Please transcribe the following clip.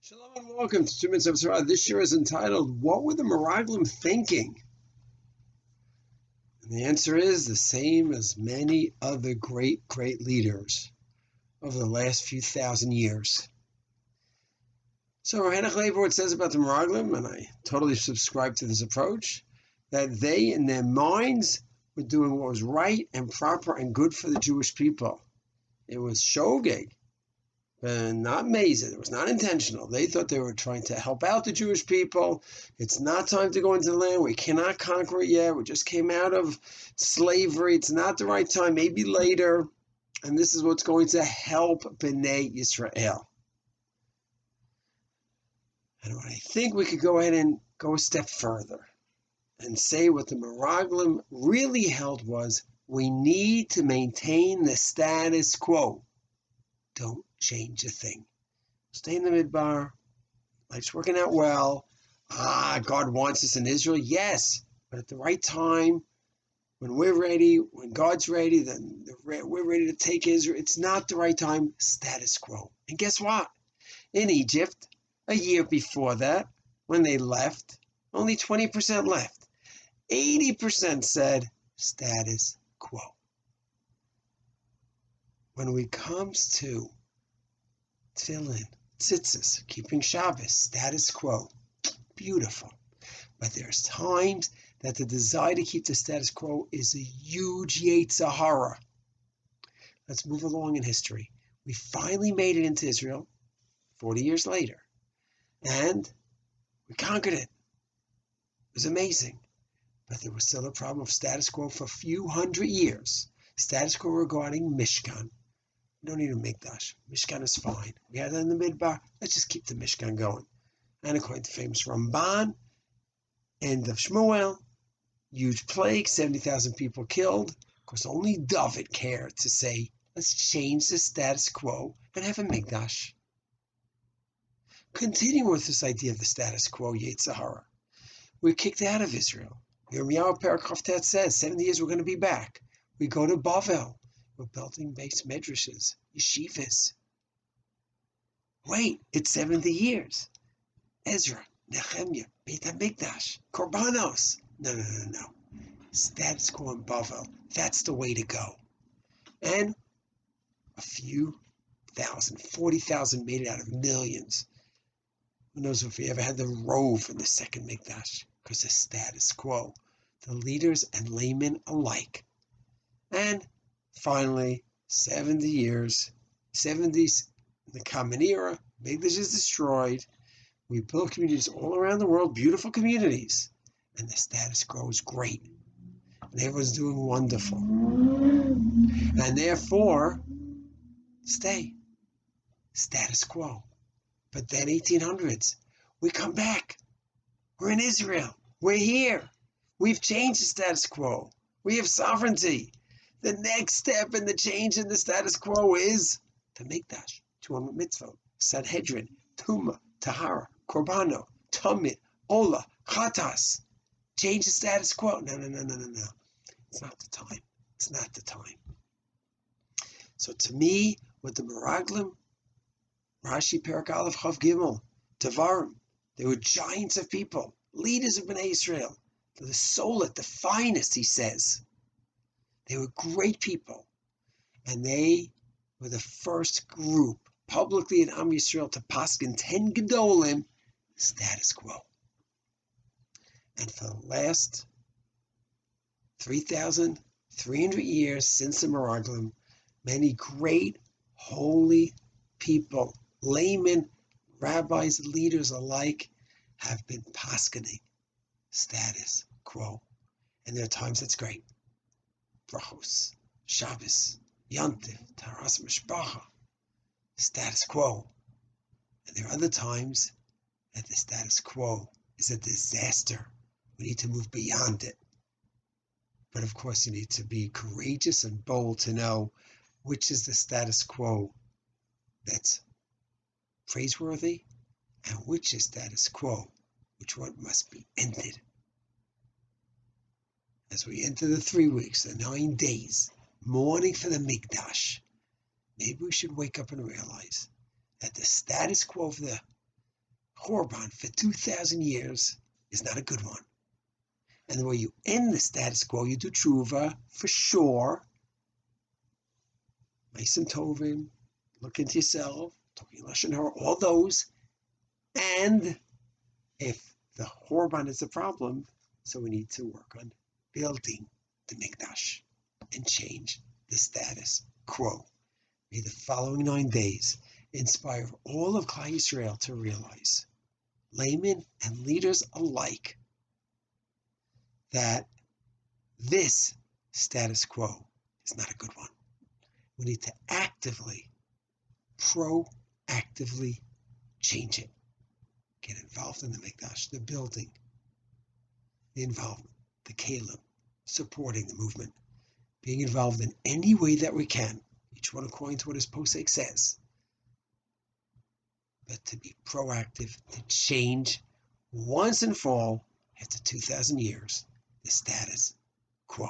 Shalom and welcome to 2 Minutes of Torah. This year is entitled, What Were the Meraglim Thinking? And the answer is the same as many other great leaders over the last few thousand years. So Henoch Leibowitz says about the Meraglim, and I totally subscribe to this approach, that they in their minds were doing what was right and proper and good for the Jewish people. It was shogeg. Not amazing. It was not intentional. They thought they were trying to help out the Jewish people. It's not time to go into the land. We cannot conquer it yet. We just came out of slavery. It's not the right time. Maybe later. And this is what's going to help Bnei Yisrael. And I think we could go ahead and go a step further and say what the Meraglim really held was, we need to maintain the status quo. Don't change a thing. Stay in the midbar. Life's working out well. God wants us in Israel. Yes, but at the right time, when we're ready, when God's ready, then we're ready to take Israel. It's not the right time. Status quo. And guess what? In Egypt, a year before that, when they left, only 20% left. 80% said status quo. When it comes to tefillin, tzitzis, keeping Shabbos, status quo, beautiful. But there's times that the desire to keep the status quo is a huge Yetzer Hara. Let's move along in history. We finally made it into Israel 40 years later. And we conquered it. It was amazing. But there was still a problem of status quo for a few hundred years. Status quo regarding Mishkan. We don't need a Mikdash. Mishkan is fine. We had that in the Midbar. Let's just keep the Mishkan going. And according to famous Ramban, end of Shmuel, huge plague, 70,000 people killed. Of course, only David cared to say, let's change the status quo and have a Mikdash. Continuing with this idea of the status quo, Yetzer Hara, we're kicked out of Israel. Yirmiyahu Perek Chavtet says, 70 years we're going to be back. We go to Bavel. We're building base medrashes, yeshivas. Wait, it's 70 years. Ezra, Nehemiah, Beit HaMikdash, Korbanos. No. Status quo in Bavel. That's the way to go. And a few thousand, 40,000 made it out of millions. Who knows if we ever had the rove in the second Mikdash, because the status quo. The leaders and laymen alike. And finally, 70 years, 70s, the Common Era, Mikdash is destroyed. We build communities all around the world, beautiful communities, and the status quo is great. And everyone's doing wonderful. And therefore, stay. Status quo. But then 1800s, we come back. We're in Israel. We're here. We've changed the status quo. We have sovereignty. The next step in the change in the status quo is the Mikdash, 200 mitzvot, Sanhedrin, Tuma, Tahara, Korbano, Tamid, Ola, Chatas. Change the status quo. No. It's not the time. It's not the time. So to me, with the Meraglim, Rashi Perek Aleph Chav Gimel, Tavarim, they were giants of people, leaders of Bnei Israel. The Solet, the finest, he says. They were great people. And they were the first group publicly in Am Yisrael to paskin 10 Gedolim, status quo. And for the last 3,300 years since the Meraglim, many great, holy people, laymen, rabbis, leaders alike, have been paskining status quo. And there are times that's great. Brachos, Shabbos, Yantiv, Taras Mishpacha, status quo. And there are other times that the status quo is a disaster. We need to move beyond it. But of course, you need to be courageous and bold to know which is the status quo that's praiseworthy and which is status quo, which one must be ended. As we enter the 3 weeks, the 9 days, mourning for the Mikdash, maybe we should wake up and realize that the status quo of the Korban for 2,000 years is not a good one. And the way you end the status quo, you do tshuva for sure. Mason Tovim, look into yourself, talking Lashon Hara, all those. And if the Korban is a problem, so we need to work on building the Mikdash and change the status quo. May the following 9 days inspire all of Klal Yisrael to realize, laymen and leaders alike, that this status quo is not a good one. We need to proactively change it. Get involved in the Mikdash, the building, the involvement, the Kalim, supporting the movement, being involved in any way that we can, each one according to what his posek says, but to be proactive, to change once and for all, after 2,000 years, the status quo.